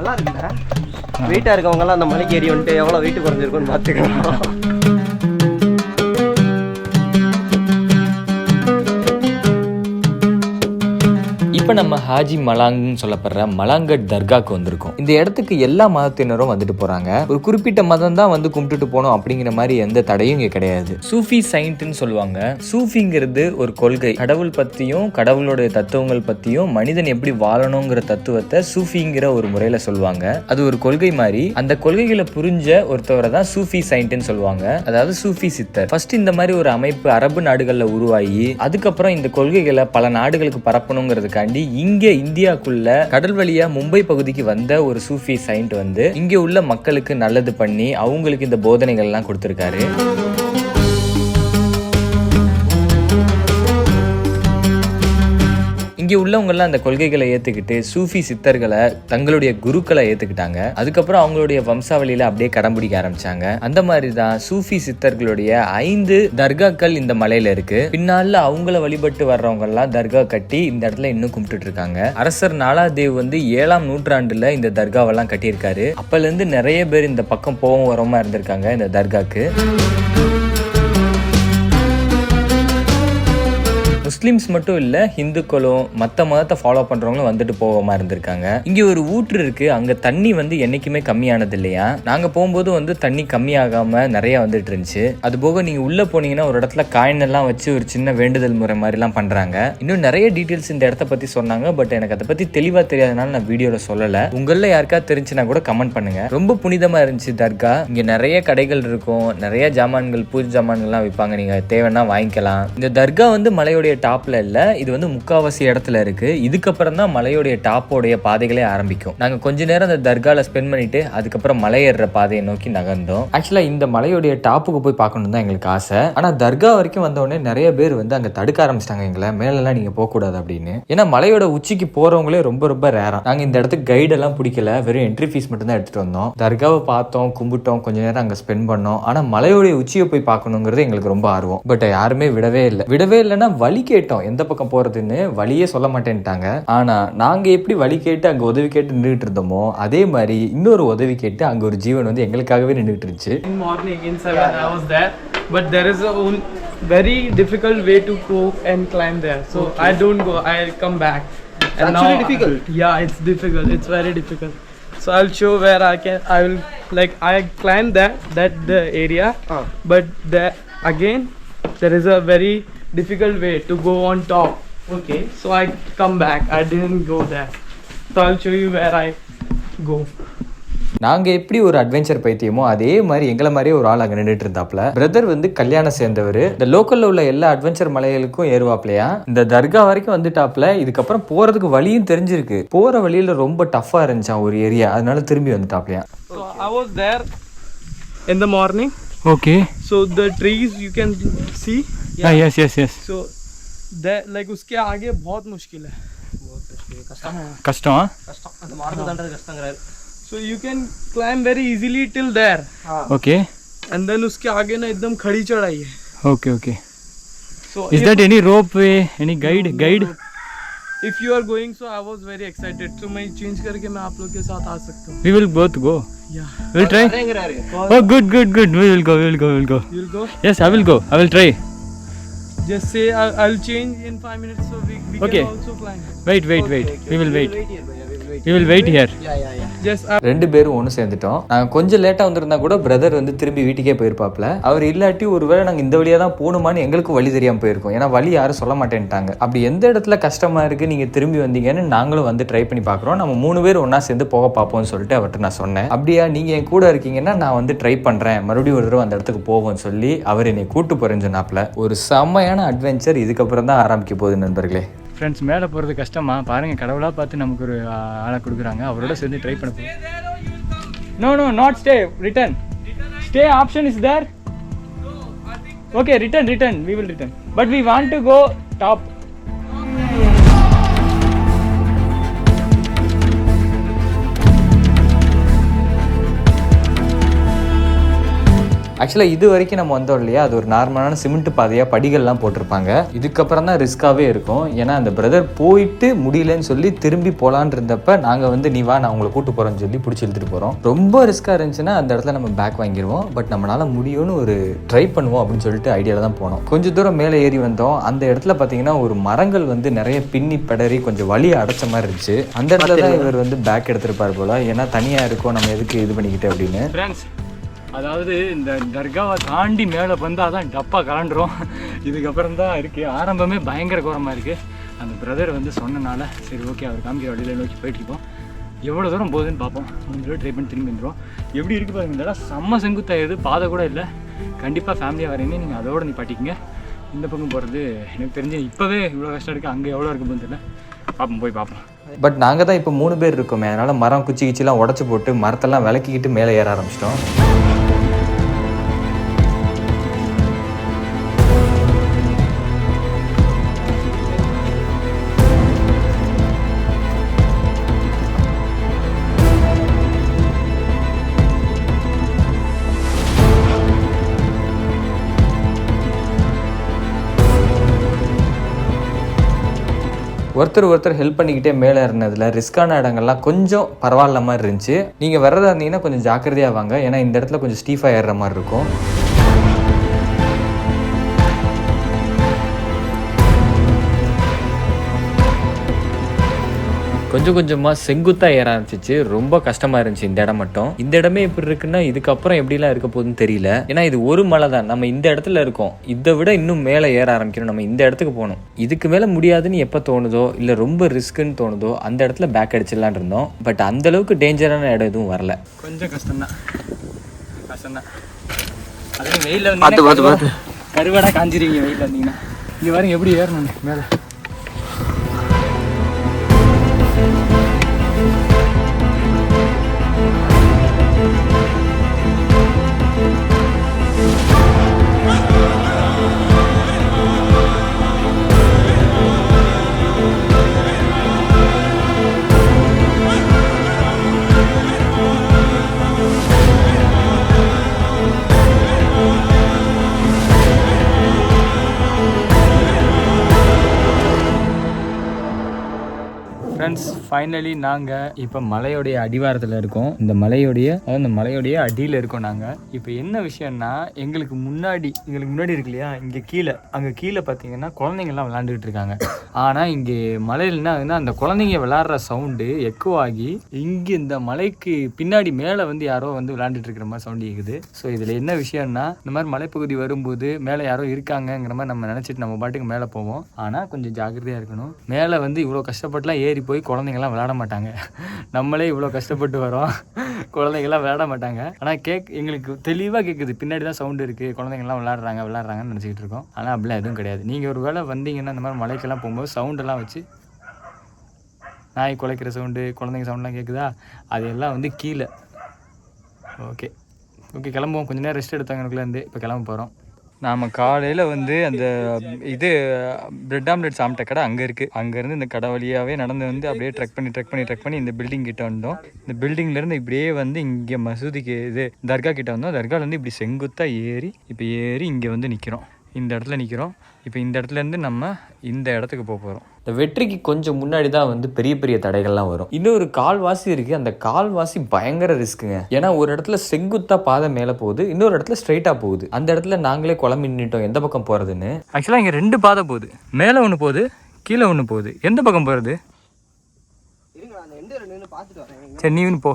நல்லா இருக்குல்ல. வெயிட்டாக இருக்கவங்கலாம் அந்த மலைக்கு ஏறி வந்துட்டு எவ்வளோ வெயிட் குறைஞ்சிருக்குன்னு பார்த்துக்கலாம். இப்போ நம்ம ஹாஜி மலாங்னு சொல்லப்படுற மலாங்கட் தர்காக்கு வந்திருக்கோம். இந்த இடத்துக்கு எல்லா மதத்தினரும் வந்துட்டு போறாங்க. ஒரு குறிப்பிட்ட மதம் தான் வந்து கும்பிட்டுட்டு போனோம் அப்படிங்கிற மாதிரி எந்த தடையும் இங்க கிடையாது. சூஃபி சைன்ட்னு சொல்லுவாங்க. சூஃபிங்கிறது ஒரு கொள்கை. கடவுள் பத்தியும் கடவுளோட தத்துவங்கள் பத்தியும் மனிதன் எப்படி வாழணுங்கிற தத்துவத்தை சூஃபிங்கிற ஒரு முறையில சொல்லுவாங்க. அது ஒரு கொள்கை மாதிரி. அந்த கொள்கைகளை புரிஞ்ச ஒருத்தவரை தான் சூஃபி சைன்ட்னு சொல்லுவாங்க. அதாவது சூஃபி சித்தர். ஃபர்ஸ்ட் இந்த மாதிரி ஒரு அமைப்பு அரபு நாடுகள்ல உருவாகி அதுக்கப்புறம் இந்த கொள்கைகளை பல நாடுகளுக்கு பரப்பணுங்கிறதுக்காண்டி இங்க இந்தியாக்குள்ள கடல் வழியா மும்பை பகுதிக்கு வந்த ஒரு சூஃபி சைன்ட் வந்து இங்க உள்ள மக்களுக்கு நல்லது பண்ணி அவங்களுக்கு இந்த போதனைகள் எல்லாம் கொடுத்திருக்காரு. இங்கே உள்ளவங்கெல்லாம் அந்த கொள்கைகளை ஏற்றுக்கிட்டு சூஃபி சித்தர்களை தங்களுடைய குருக்களை ஏற்றுக்கிட்டாங்க. அதுக்கப்புறம் அவங்களுடைய வம்சாவளியில் அப்படியே கடம்பிடிக்க ஆரம்பிச்சாங்க. அந்த மாதிரி தான் சூஃபி சித்தர்களுடைய 5 தர்காக்கள் இந்த மலையில இருக்கு. பின்னால அவங்கள வழிபட்டு வர்றவங்க எல்லாம் தர்கா கட்டி இந்த இடத்துல இன்னும் கும்பிட்டு இருக்காங்க. அரசர் நாலாதேவ் வந்து 7ஆம் நூற்றாண்டுல இந்த தர்காவெல்லாம் கட்டியிருக்காரு. அப்பல இருந்து நிறைய பேர் இந்த பக்கம் போகவும் வரமா இருந்திருக்காங்க இந்த தர்காக்கு. முஸ்லிம்ஸ் மட்டும் இல்ல, ஹிந்துக்களும் மற்ற மதத்தை ஃபாலோ பண்றவங்களும் வந்துட்டு போகாம இருந்திருக்காங்க. இங்க ஒரு ஊற்று இருக்கு. அங்க தண்ணி வந்து என்னைக்குமே கம்மியானது இல்லையா. நாங்க போகும்போது வந்து தண்ணி கம்மியாகாம நிறைய வந்துட்டு இருந்துச்சு. அது போக நீங்க உள்ள போனீங்கன்னா ஒரு இடத்துல காயின் எல்லாம் வச்சு ஒரு சின்ன வேண்டுதல் முறை மாதிரி எல்லாம் பண்றாங்க. இன்னும் நிறைய டீட்டெயில்ஸ் இந்த இடத்த பத்தி சொன்னாங்க. பட் எனக்கு அதை பத்தி தெளிவா தெரியாதனால நான் வீடியோல சொல்லல. உங்கள யாருக்கா தெரிஞ்சுன்னா கூட கமெண்ட் பண்ணுங்க. ரொம்ப புனிதமா இருந்துச்சு தர்கா. இங்க நிறைய கடைகள் இருக்கும். நிறைய ஜாமான்கள், பூஜை ஜாமான்கள்லாம் விற்பாங்க. நீங்க தேவைன்னா வாங்கிக்கலாம். இந்த தர்கா வந்து மலையோடைய டாப்ல இல்ல, இது வந்து முக்காவாசி இடத்துல இருக்கு. இதுக்கப்புறம் தான் மலையோடைய டாப்போடைய பாதைகளே ஆரம்பிக்கும். நாங்க கொஞ்ச நேரம் அந்த தர்கால ஸ்பெண்ட் பண்ணிட்டு அதுக்கப்புறம் மலை ஏறுற பாதையை நோக்கி நகர்ந்தோம். ஆக்சுவலா இந்த மலையோடைய டாப்புக்கு போய் பார்க்கணும் தான் எங்களுக்கு ஆசை. ஆனா தர்கா வரைக்கும் வந்த உடனே நிறைய பேர் வந்து அங்க தடுக்க ஆரம்பிச்சிட்டாங்க எங்களை. மேலெல்லாம் நீங்க போக கூடாது அப்படின்னு. ஏன்னா மலையோட உச்சிக்கு போறவங்களே ரொம்ப ரொம்ப ரேரா. நாங்க இந்த இடத்துக்கு கைடு எல்லாம் பிடிக்கல, வெறும் என்ட்ரி ஃபீஸ் மட்டும் தான் எடுத்துட்டு வந்தோம். தர்காவை பார்த்தோம், கும்பிட்டோம், கொஞ்ச நேரம் அங்க ஸ்பெண்ட் பண்ணோம். ஆனா மலையோடைய உச்சியை போய் பார்க்கணுங்கிறது எங்களுக்கு ரொம்ப ஆர்வம். பட் யாருமே விடவே இல்லைன்னா வழி கேட்டோம் எந்த பக்கம் போறதுன்னு. வழியே சொல்ல மாட்டேன்ட்டாங்க. ஆனா நாங்க எப்படி வழி கேட்டு அங்க உதவி கேட்டு நின்றுட்டு இருந்தோமோ அதே மாதிரி இன்னொரு உதவி கேட்டு அங்க ஒரு ஜீவன் வந்து எங்களுக்காகவே நின்றுட்டு இருந்துச்சு. Morning in 7 I was there, but there is a very difficult way to go and climb there, so okay. I don't go, I come back. It's actually difficult. Yeah, it's difficult, it's very difficult. So I'll show where I will like I climb that the area, but there again there is a very difficult way to go on top. Okay, so I come back, I didn't go there, so I'll show you where I go. நாங்க எப்படி ஒரு adventure பைத்தியமோ அதே மாதிரி எங்களை மாதிரியே ஒரு ஆள் அங்க நின்றுட்டு இருந்தாப்ல. பிரதர் வந்து கல்யாணம் சேர்ந்தவர். இந்த லோக்கல்ல உள்ள எல்லா அட்வென்ச்சர் மலைகளுக்கும் ஏறுவாப்லையா. இந்த தர்கா வரைக்கும் வந்துட்டாப்ல. இதுக்கப்புறம் போறதுக்கு வழியும் தெரிஞ்சிருக்கு. போற வழியில ரொம்ப டஃபா இருந்துச்சா ஒரு ஏரியா, அதனால திரும்பி வந்துட்டாப்லையா. So I was there in the morning. Okay. So the trees you can see. Yeah. Yes. So that like उसके आगे बहुत मुश्किल है. கஷ்டம். அந்த மரத்தை தாண்டது கஷ்டங்கிறாரு. So you can climb very easily till there. Okay. And then उसके आगे ना एकदम खड़ी चढ़ाई है. Okay. So Is that any rope way, any guide? If you are going, so I was very excited. So मैं change करके मैं आप लोग के साथ आ सकता हूँ. We will both go. Yeah. We'll try. வரேங்கிறாரு. Oh, good. We will go. You'll go? Yes, I will go. I will try. Just say I'll change in 5 minutes so we Okay. can also climb. Wait. Okay. We will wait. Wait here, bhaiya. We will wait here. Yeah. Just ரெண்டு பேரும் ஒன்று சேர்ந்துட்டோம். நாங்கள் கொஞ்சம் லேட்டாக வந்திருந்தா கூட brother வந்து திரும்பி வீட்டுக்கே போயிருப்பாப்ல. அவர் இல்லாட்டி ஒருவேளை நாங்கள் இந்த வழியாக தான் போகணுமான்னு எங்களுக்கு வழி தெரியாமல் போயிருக்கோம். ஏன்னா வழி யாரும் சொல்ல மாட்டேன்ட்டாங்க. அப்படி எந்த இடத்துல கஷ்டமாக இருக்குது நீங்கள் திரும்பி வந்தீங்கன்னு நாங்களும் வந்து ட்ரை பண்ணி பார்க்குறோம். நம்ம 3 பேர் ஒன்றா சேர்ந்து போக பார்ப்போம்னு சொல்லிட்டு அவர்கிட்ட நான் சொன்னேன். அப்படியா, நீங்கள் என் கூட இருக்கீங்கன்னா நான் வந்து ட்ரை பண்ணுறேன், மறுபடியும் ஒரு தடவை அந்த இடத்துக்கு போவோம்னு சொல்லி அவர் என்னை கூட்டு போகிறேன்னு சொன்னாப்ல. ஒரு செம்மையான அட்வென்ச்சர் இதுக்கப்புறம் தான் ஆரம்பிக்க போகுது நண்பர்களே. ஃப்ரெண்ட்ஸ், மேலே போகிறது கஷ்டமா பாருங்கள். கடவுளாக பார்த்து நமக்கு ஒரு ஆளை கொடுக்குறாங்க. அவரோட சேர்ந்து ட்ரை பண்ண போகிறோம். No, not stay. Return. Stay option is there. Okay, return. We will return. But we want to go top. ஆக்சுவலாக இது வரைக்கும் நம்ம வந்தோம் இல்லையா, அது ஒரு நார்மலான சிமெண்ட் பாதையாக படிகள்லாம் போட்டிருப்பாங்க. இதுக்கப்புறம் தான் ரிஸ்க்காகவே இருக்கும். ஏன்னா அந்த பிரதர் போயிட்டு முடியலன்னு சொல்லி திரும்பி போகலான் இருந்தப்ப நாங்கள் வந்து நீ வா நான் உங்களை கூட்டு போகிறோன்னு சொல்லி பிடிச்சி இழுத்துட்டு போகிறோம். ரொம்ப ரிஸ்க்காக இருந்துச்சுன்னா அந்த இடத்துல நம்ம பேக் வாங்கிடுவோம். பட் நம்மளால் முடியும்னு ஒரு ட்ரை பண்ணுவோம் அப்படின்னு சொல்லிட்டு ஐடியாவில் தான் போனோம். கொஞ்சம் தூரம் மேலே ஏறி வந்தோம். அந்த இடத்துல பார்த்தீங்கன்னா ஒரு மரங்கள் வந்து நிறைய பின்னி படறி கொஞ்சம் வழியை அடைச்ச மாதிரி இருந்துச்சு. அந்த இடத்துல தான் இவர் வந்து பேக் எடுத்திருப்பார் போல. ஏன்னா தனியாக இருக்கும், நம்ம எதுக்கு இது பண்ணிக்கிட்டு அப்படின்னு. ஃப்ரெண்ட்ஸ், அதாவது இந்த தர்காவை தாண்டி மேலே வந்தால் தான் டப்பா கலண்டுரும். இதுக்கப்புறம் தான் இருக்குது. ஆரம்பமே பயங்கர கோரமாக இருக்குது. அந்த பிரதர் வந்து சொன்னனால சரி ஓகே அவர் காமிக்கிற வழியில் நோக்கி போயிட்டுருக்கோம். எவ்வளோ தூரம் போகுதுன்னு பார்ப்போம். முடிஞ்சோ ட்ரை பண்ணி திரும்பி வந்துடும். எப்படி இருக்குது பாருங்க, இந்த இடம் செம்ம செங்குத்தாயிடுது. பாதை கூட இல்லை. கண்டிப்பாக ஃபேமிலியாக வரீங்க நீங்கள் அதோடு நிப்பாட்டிங்க. இந்த பக்கம் போகிறது எனக்கு தெரிஞ்சு இப்போவே இவ்வளோ கஷ்டம் இருக்குது. அங்கே எவ்வளோ இருக்குன்னு தெரியல. பார்ப்போம், போய் பார்ப்போம். பட் நாங்கள் தான் இப்போ 3 பேர் இருக்கோமே, அதனால் மரம் குச்சி கிச்சிலாம் உடச்சி போட்டு மரத்தெல்லாம் விளக்கிக்கிட்டு மேலே ஏற ஆரம்பிச்சிட்டோம். ஒருத்தர் ஹெல்ப் பண்ணிக்கிட்டே மேலே இருந்ததில் ரிஸ்க்கான இடங்கள்லாம் கொஞ்சம் பரவாயில்ல மாதிரி இருந்துச்சு. நீங்கள் வர்றதா இருந்தீங்கன்னா கொஞ்சம் ஜாக்கிரதையாக வாங்க. ஏன்னா இந்த இடத்துல கொஞ்சம் ஸ்டீஃபாக ஏறுற மாதிரி இருக்கும். கொஞ்சம் கொஞ்சமாக செங்குத்தாக ஏற ஆரம்பிச்சிச்சு. ரொம்ப கஷ்டமாக இருந்துச்சு இந்த இடம் மட்டும். இந்த இடமே இப்படி இருக்குன்னா இதுக்கப்புறம் எப்படிலாம் இருக்க போகுதுன்னு தெரியல. ஏன்னா இது ஒரு மலை தான். நம்ம இந்த இடத்துல இருக்கோம். இதை விட இன்னும் மேலே ஏற ஆரம்பிக்கணும். நம்ம இந்த இடத்துக்கு போகணும். இதுக்கு மேலே முடியாதுன்னு எப்போ தோணுதோ இல்லை ரொம்ப ரிஸ்க்குன்னு தோணுதோ அந்த இடத்துல பேக் அடிச்சிடலான் இருந்தோம். பட் அந்தளவுக்கு டேஞ்சரான இடம் எதுவும் வரல. கொஞ்சம் கஷ்டம்தான். அதே வெயிலில் வந்து கருவாடாக காஞ்சிருவீங்க வெயிலில் வந்தீங்கன்னா. இங்கே பாருங்க எப்படி ஏறணும் மேலே. ஃப்ரெண்ட்ஸ், ஃபைனலி நாங்கள் இப்போ மலையோடைய அடிவாரத்தில் இருக்கோம். இந்த மலையோடைய அடியில் இருக்கோம் நாங்கள். இப்போ என்ன விஷயம்னா எங்களுக்கு முன்னாடி இருக்கு இல்லையா, இங்கே அங்கே கீழே பார்த்தீங்கன்னா குழந்தைங்கள்லாம் விளாண்டுக்கிட்டு இருக்காங்க. ஆனால் இங்கே மலையில் என்ன ஆகுதுன்னா அந்த குழந்தைங்க விளாட்ற சவுண்டு எக்கோ ஆகி இங்கே இந்த மலைக்கு பின்னாடி மேலே வந்து யாரோ வந்து விளாண்டுட்டு இருக்கிற மாதிரி சவுண்டு கேட்குது. ஸோ இதில் என்ன விஷயம்னா இந்த மாதிரி மலைப்பகுதி வரும்போது மேலே யாரோ இருக்காங்கங்கிற மாதிரி நம்ம நினச்சிட்டு நம்ம பாட்டுக்கு மேலே போவோம். ஆனால் கொஞ்சம் ஜாக்கிரதையாக இருக்கணும். மேலே வந்து இவ்வளோ கஷ்டப்பட்டுலாம் ஏறி போய் குழந்தைங்கள்லாம் விளையாட மாட்டாங்க. நம்மளே இவ்வளோ கஷ்டப்பட்டு வரோம், குழந்தைங்கள்லாம் விளையாட மாட்டாங்க. ஆனால் எங்களுக்கு தெளிவாக கேட்குது பின்னாடி தான் சவுண்டு இருக்குது, குழந்தைங்கள்லாம் விளையாடுறாங்கன்னு நினச்சிக்கிட்டு இருக்கோம். ஆனால் அப்படிலாம் எதுவும் கிடையாது. நீங்கள் ஒரு வேளை வந்தீங்கன்னா இந்த மாதிரி மலைக்கெல்லாம் போகும்போது சவுண்டெல்லாம் வச்சு நாய் குலைக்கிற சவுண்டு, குழந்தைங்க சவுண்டெலாம் கேட்குதா, அது எல்லாம் வந்து கீழே. ஓகே கிளம்புவோம். கொஞ்சம் நேரம் ரெஸ்ட் எடுத்தாங்க எனக்குள்ளேருந்து. இப்போ கிளம்ப போகிறோம். நாம் காலையில் வந்து அந்த பிரெட் ஆம்லெட் சாப்பிட்ட கடை அங்கே இருக்குது. அங்கேருந்து இந்த கடை வழியாகவே நடந்து வந்து அப்படியே ட்ரெக் பண்ணி இந்த பில்டிங் கிட்ட வந்தோம். இந்த பில்டிங்லேருந்து இப்படியே வந்து இங்கே மசூதிக்கு தர்கா கிட்ட வந்தோம். தர்காலேருந்து இப்படி செங்குத்தாக ஏறி இங்கே வந்து நிற்கிறோம். இந்த இடத்துல நிற்கிறோம். இப்போ இந்த இடத்துலேருந்து நம்ம இந்த இடத்துக்கு போகிறோம். இந்த வெற்றிக்கு கொஞ்சம் முன்னாடி தான் வந்து பெரிய பெரிய தடைகள்லாம் வரும். இன்னொரு கால்வாசி இருக்குது. அந்த கால்வாசி பயங்கர ரிஸ்க்குங்க. ஏன்னா ஒரு இடத்துல செங்குத்தா பாதை மேலே போகுது, இன்னொரு இடத்துல ஸ்ட்ரைட்டாக போகுது. அந்த இடத்துல நாங்களே குழம்பி நின்றுட்டோம் எந்த பக்கம் போகிறதுன்னு. ஆக்சுவலாக இங்கே 2 பாதை போகுது. மேலே ஒன்று போகுது, கீழே ஒன்று போகுது. எந்த பக்கம் போகிறது? சரி நீ போ.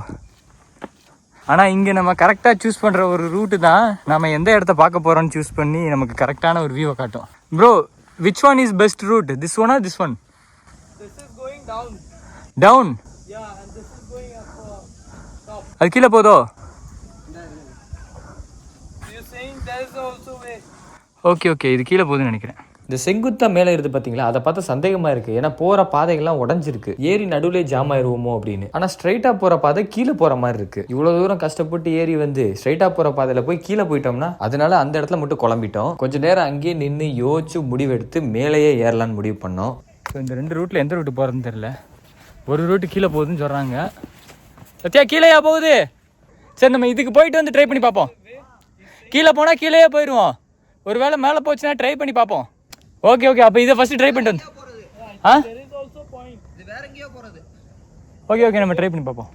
ஆனால் இங்கே நம்ம கரெக்டாக சூஸ் பண்ணுற ஒரு ரூட்டு தான் நம்ம எந்த இடத்த பார்க்க போகிறோன்னு சூஸ் பண்ணி நமக்கு கரெக்டான ஒரு வியூவை காட்டும். Bro, which one is best route? This one or this one? This is going down. Down? Yeah, and this is going up top. அது கீழே போதோ? You're saying there is also way. Okay இது கீழே போகுதுன்னு நினைக்கிறேன். இந்த செங்குத்தா மேலே இருக்குது பார்த்தீங்களா, அதை பார்த்தா சந்தேகமாக இருக்குது. ஏன்னா போகிற பாதைகள்லாம் உடஞ்சிருக்கு. ஏறி நடுவிலே ஜாம் ஆயிடுவோமோ அப்படின்னு. ஆனால் ஸ்ட்ரைட்டாக போகிற பாதை கீழே போகிற மாதிரி இருக்குது. இவ்வளோ தூரம் கஷ்டப்பட்டு ஏறி வந்து ஸ்ட்ரைட்டாக போகிற பாதையில் போய் கீழே போயிட்டோம்னா அதனால அந்த இடத்துல மட்டும் குழம்பிட்டோம். கொஞ்சம் நேரம் அங்கேயே நின்று யோசிச்சு முடிவெடுத்து மேலேயே ஏறலான்னு முடிவு பண்ணோம். ஸோ இந்த 2 ரூட்டில் எந்த ரூட்டு போகிறதுன்னு தெரில. ஒரு ரூட்டு கீழே போகுதுன்னு சொல்கிறாங்க. சத்தியா கீழேயா போகுது? சரி நம்ம இதுக்கு போயிட்டு வந்து ட்ரை பண்ணி பார்ப்போம். கீழே போனால் கீழேயே போயிடுவோம். ஒரு வேளை மேலே போச்சுன்னா ட்ரை பண்ணி பார்ப்போம். ஓகே ஓகே, அப்போ இதை ஃபஸ்ட்டு ட்ரை பண்ணிட்டு வந்து ஓகே ஓகே, நம்ம ட்ரை பண்ணி பார்ப்போம்.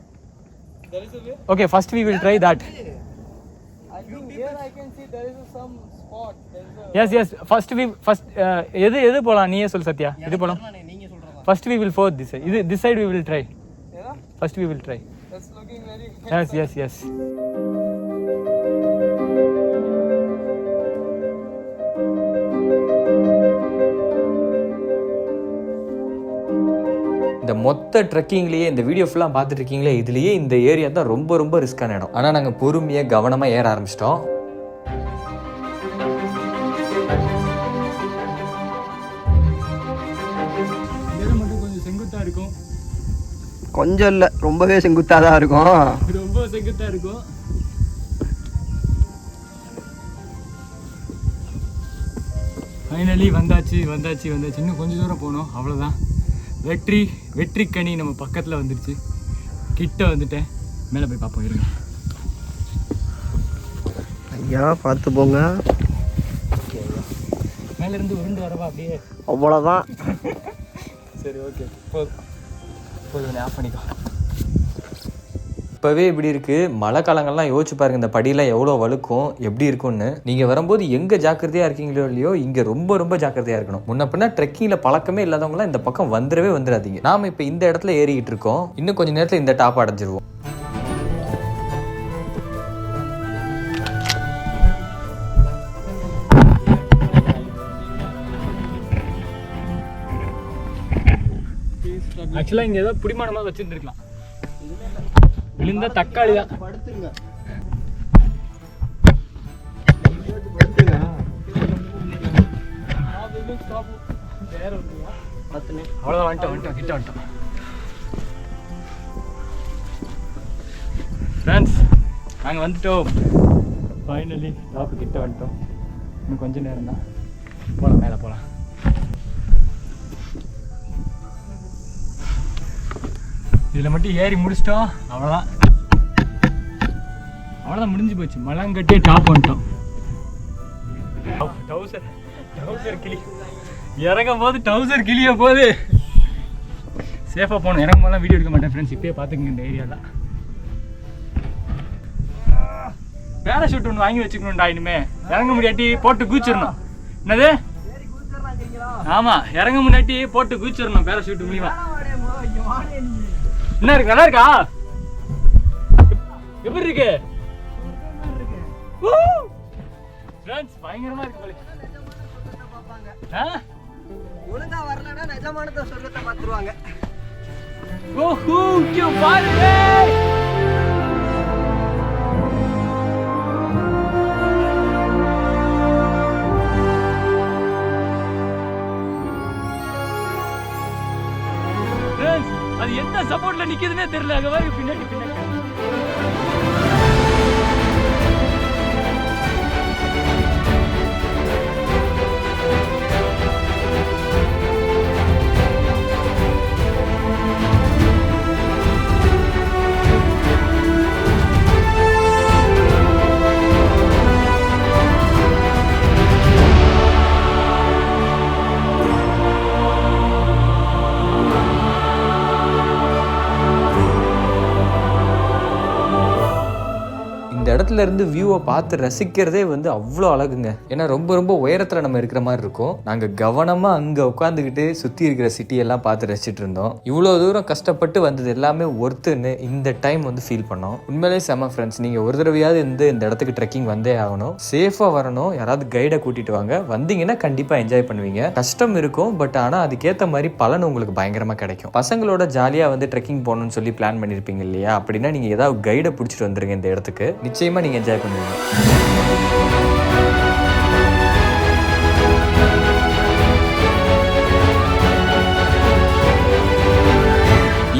Okay, first we will try that. Yes yes, first எது போகலாம் நீயே சொல் சத்யா. இது போகலாம். First we will forward this side. this side we will try. First we will try. That's looking very yes. இந்த மொத்த ட்ரெக்கிங்லேயே இந்த வீடியோ ஃபுல்லாக பார்த்துட்டு இருக்கீங்களே, இதுலேயே இந்த ஏரியா தான் ரொம்ப ரொம்ப ரிஸ்கான இடம். ஆனால் நாங்கள் பொறுமையாக கவனமாக ஏற ஆரம்பிச்சிட்டோம். மட்டும் கொஞ்சம் செங்குத்தாக இருக்கும். கொஞ்சம் இல்லை, ரொம்பவே செங்குத்தாக தான் இருக்கும். ரொம்ப செங்குத்தாக இருக்கும். ஃபைனலி வந்தாச்சு. இன்னும் கொஞ்சம் தூரம் போகணும், அவ்வளோதான். வெற்றி கனி நம்ம பக்கத்தில் வந்துடுச்சு. கிட்ட வந்துட்டேன். மேலே போய் பார்ப்போம், இருங்க. ஐயா பார்த்து போங்க. மேலேருந்து உருண்டு வரவா அப்படியே? அவ்வளோதான். சரி ஓகே, போதும் ஆஃப் பண்ணிக்கோ. இப்போவே இப்படி இருக்குது. மழை காலங்கள்லாம் யோசிச்சு பாருங்கள், இந்த படியெல்லாம் எவ்வளோ வழுக்கும், எப்படி இருக்கும்னு. நீங்கள் வரும்போது எங்கே ஜாக்கிரதையாக இருக்கீங்களோ இல்லையோ, இங்கே ரொம்ப ரொம்ப ஜாக்கிரதையாக இருக்கணும். முன்ன பின்னா ட்ரெக்கிங்கில் பழக்கமே இல்லாதவங்களாம் இந்த பக்கம் வந்துடாதீங்க. நாம் இப்போ இந்த இடத்துல ஏறிக்கிட்டு இருக்கோம். இன்னும் கொஞ்சம் நேரத்தில் இந்த டாப் அடைஞ்சிருவோம். ஆக்சுவலாக இங்கே ஏதோ பிடிமானமாக வச்சுருந்துருக்கலாம். விழுந்த தக்காளி தான். அவ்வளோதான், வந்துட்டோம் கிட்ட வந்துட்டோம். ஃப்ரெண்ட்ஸ், நாங்கள் வந்துட்டோம். ஃபைனலி டாப்பு கிட்ட வந்துட்டோம். இன்னும் கொஞ்சம் நேரம் தான், போகலாம், மேலே போகலாம். இதில் மட்டும் ஏறி முடிச்சிட்டோம், அவ்வளோதான் முடிஞ்சு போச்சு. மலங்கட்டியே டாப் வந்துட்டோம். டவுசர் கிளி இறங்கும் போது டவுசர் கிளிய போது சேஃபாக போகணும். இறங்கும் போதெல்லாம் வீடியோ எடுக்க மாட்டேன் ஃப்ரெண்ட்ஸ், இப்போயே பார்த்துக்குங்க. இந்த ஏரியாவில் பேராஷூட் ஒன்று வாங்கி வச்சுக்கணும்டா. இனிமே இறங்க முடியாட்டி போட்டு குதிச்சிடணும். என்னது? ஆமாம், இறங்க முன்னாடி போட்டு குதிச்சிடணும் பேராஷூட் மூலியமா. என்ன இருக்கு? நல்லா இருக்கா? எப்படி இருக்கு? ஃப்ரெண்ட்ஸ், பயங்கரமா இருக்கு போல. ஒழுங்கா வரலன்னா நிஜமான சொர்க்கத்தை பார்த்துருவாங்க. ஓஹோ, இங்க பாருங்க. ஃப்ரெண்ட்ஸ், அது எந்த சப்போர்ட்ல நிக்குதுன்னே தெரியல. அங்க பாருங்க, பின்னாடி இடத்துல இருந்து வியூவை பார்த்து ரசிக்கிறதே வந்து அவ்வளோ அழகுங்க. ஏன்னா ரொம்ப ரொம்ப உயரத்தில் நம்ம இருக்கிற மாதிரி இருக்கும். நாங்கள் கவனமாக அங்கே உட்காந்துக்கிட்டு சுற்றி இருக்கிற சிட்டியெல்லாம் பார்த்து ரசிச்சுட்டு இருந்தோம். இவ்வளோ தூரம் கஷ்டப்பட்டு வந்தது எல்லாமே ஒர்த்துன்னு இந்த டைம் வந்து ஃபீல் பண்ணோம். உண்மையிலே செம ஃப்ரெண்ட்ஸ். நீங்கள் ஒரு தடவையாவது இந்த இடத்துக்கு ட்ரெக்கிங் வந்தே ஆகணும். சேஃபாக வரணும். யாராவது கைடை கூட்டிகிட்டு வாங்க. வந்தீங்கன்னா கண்டிப்பாக என்ஜாய் பண்ணுவீங்க. கஷ்டம் இருக்கும், பட் ஆனால் அதுக்கேற்ற மாதிரி பலன் உங்களுக்கு பயங்கரமாக கிடைக்கும். பசங்களோட ஜாலியாக வந்து ட்ரெக்கிங் போகணும்னு சொல்லி பிளான் பண்ணியிருப்பீங்க இல்லையா? அப்படின்னா நீங்கள் ஏதாவது கைடை பிடிச்சிட்டு வந்துருங்க இந்த இடத்துக்கு. நிச்சயமாக நீங்கள் என்ஜாய் பண்ணுவீங்க.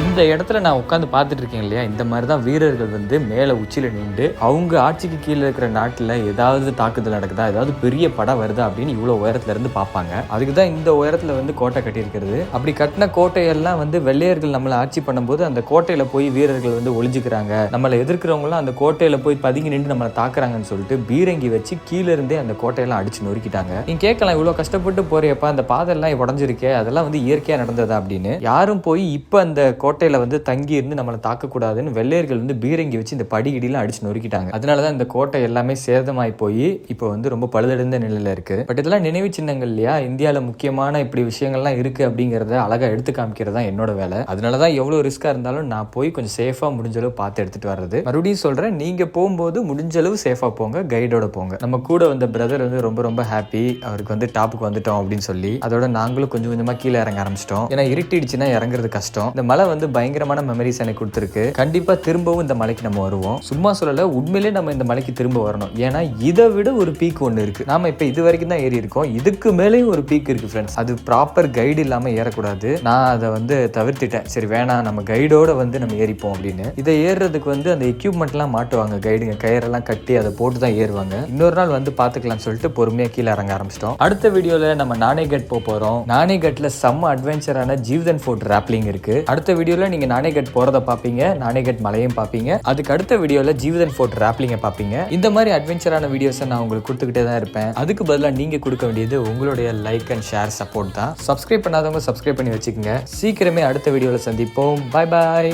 இந்த இடத்துல நான் உட்காந்து பார்த்துட்டு இருக்கேன் இல்லையா, இந்த மாதிரி தான் வீரர்கள் வந்து மேலே உச்சியில் நின்று அவங்க ஆட்சிக்கு கீழே இருக்கிற நாட்டில் ஏதாவது தாக்குதல் நடக்குதா, ஏதாவது பெரிய படம் வருதா அப்படின்னு இவ்வளோ உயரத்துல இருந்து பார்ப்பாங்க. அதுக்கு தான் இந்த உயரத்தில் வந்து கோட்டை கட்டியிருக்கிறது. அப்படி கட்டின கோட்டையெல்லாம் வந்து வெள்ளையர்கள் நம்மளை ஆட்சி பண்ணும்போது அந்த கோட்டையில் போய் வீரர்கள் வந்து ஒளிஞ்சுக்கிறாங்க, நம்மளை எதிர்க்கிறவங்களாம் அந்த கோட்டையில் போய் பதுங்கி நின்று நம்மளை தாக்குறாங்கன்னு சொல்லிட்டு பீரங்கி வச்சு கீழே இருந்தே அந்த கோட்டையெல்லாம் அடிச்சு நொறுக்கிட்டாங்க. நீங்க கேட்கலாம், இவ்வளோ கஷ்டப்பட்டு போறியப்பா அந்த பாதெல்லாம் உடஞ்சிருக்கே, அதெல்லாம் வந்து இயற்கையாக நடந்ததா அப்படின்னு. யாரும் போய் இப்போ அந்த கோட்டையில் வந்து தங்கி இருந்து நம்மளை தாக்கக்கூடாதுன்னு வெள்ளையர்கள் வந்து பீரங்கி வச்சு இந்த படிக்கடியெல்லாம் அடிச்சு நொறுக்கிட்டாங்க. அதனால தான் இந்த கோட்டை எல்லாமே சேதமாய் போய் இப்போ வந்து ரொம்ப பழுதடைந்த நிலையில் இருக்கு. பட் இதெல்லாம் நினைவு சின்னங்கள் இல்லையா, இந்தியாவில் முக்கியமான இப்படி விஷயங்கள்லாம் இருக்கு அப்படிங்கிறத அழகாக எடுத்து காமிக்கிறது தான் என்னோட வேலை. அதனால தான் எவ்வளோ ரிஸ்க்காக இருந்தாலும் நான் போய் கொஞ்சம் சேஃபாக முடிஞ்ச அளவு பார்த்து எடுத்துட்டு வர்றது. மறுபடியும் சொல்கிறேன், நீங்கள் போகும்போது முடிஞ்ச அளவு சேஃபாக போங்க, கைடோட போங்க. நம்ம கூட வந்த பிரதர் வந்து ரொம்ப ரொம்ப ஹாப்பி, அவருக்கு வந்து டாப்புக்கு வந்துட்டோம் அப்படின்னு சொல்லி. அதோட நாங்களும் கொஞ்சம் கொஞ்சமாக கீழே இறங்க ஆரம்பிச்சிட்டோம். ஏன்னா இருட்டிடுச்சுன்னா இறங்குறது கஷ்டம். இந்த மலை வந்து பயங்கரமான மெமரிஸ் எனக்கு கொடுத்துருக்கு. கண்டிப்பாக திரும்பவும் இந்த மலைக்கு நம்ம வருவோம். சும்மா சொல்லலை, உண்மையிலே நம்ம இந்த மலைக்கு திரும்ப வரணும். ஏன்னா இதை விட ஒரு பீக் ஒன்று இருக்கு. நாம இப்போ இது வரைக்கும் தான் ஏறி இருக்கோம், இதுக்கு மேலேயும் ஒரு பீக் இருக்கு ஃப்ரெண்ட்ஸ். அது ப்ராப்பர் கைடு இல்லாமல் ஏறக்கூடாது. நான் அதை வந்து தவிர்த்துட்டேன். சரி வேணாம், நம்ம கைடோட வந்து நம்ம ஏறிப்போம் அப்படின்னு. இதை ஏறுறதுக்கு வந்து அந்த எக்யூப்மெண்ட்லாம் மாட்டுவாங்க கைடுங்க, கயிறெல்லாம் கட்டி அதை போட்டு தான் ஏறுவாங்க. இன்னொரு நாள் வந்து பார்த்துக்கலாம்னு சொல்லிட்டு பொறுமையாக கீழே இறங்க ஆரம்பிச்சிட்டோம். அடுத்த வீடியோவில் நம்ம நானேகட் போகிறோம். நானேகட்ல செம்ம அட்வென்ச்சரான ஜீவ்தன் ஃபோர்ட் ராப்லிங் இருக்கு. அடுத்த வீடியோவில் நீங்கள் நானேகட் போகிறத பார்ப்பீங்க, நானேகட் மலையும் பார்ப்பீங்க. அதுக்கு அடுத்த வீடியோவில் ஜீவ்தன் ஃபோர்ட் ராப்லிங்கை பார்ப்பீங்க. இந்த மாதிரி அட்வென்ச்சரான வீடியோஸை நான் உங்களுக்கு கொடுத்துக்கிட்டே தான் இருப்பேன். அதுக்கு பதிலாக நீங்கள் கொடுக்க வேண்டியது உங்களுடைய லைக் அண்ட் ஷேர் சப்போர்ட் தான். சப்ஸ்கிரைப் பண்ணாதவங்க சப்ஸ்கிரைப் பண்ணி வச்சுக்கோங்க. சீக்கிரமே அடுத்த வீடியோவில் சந்திப்போம். பாய் பாய்.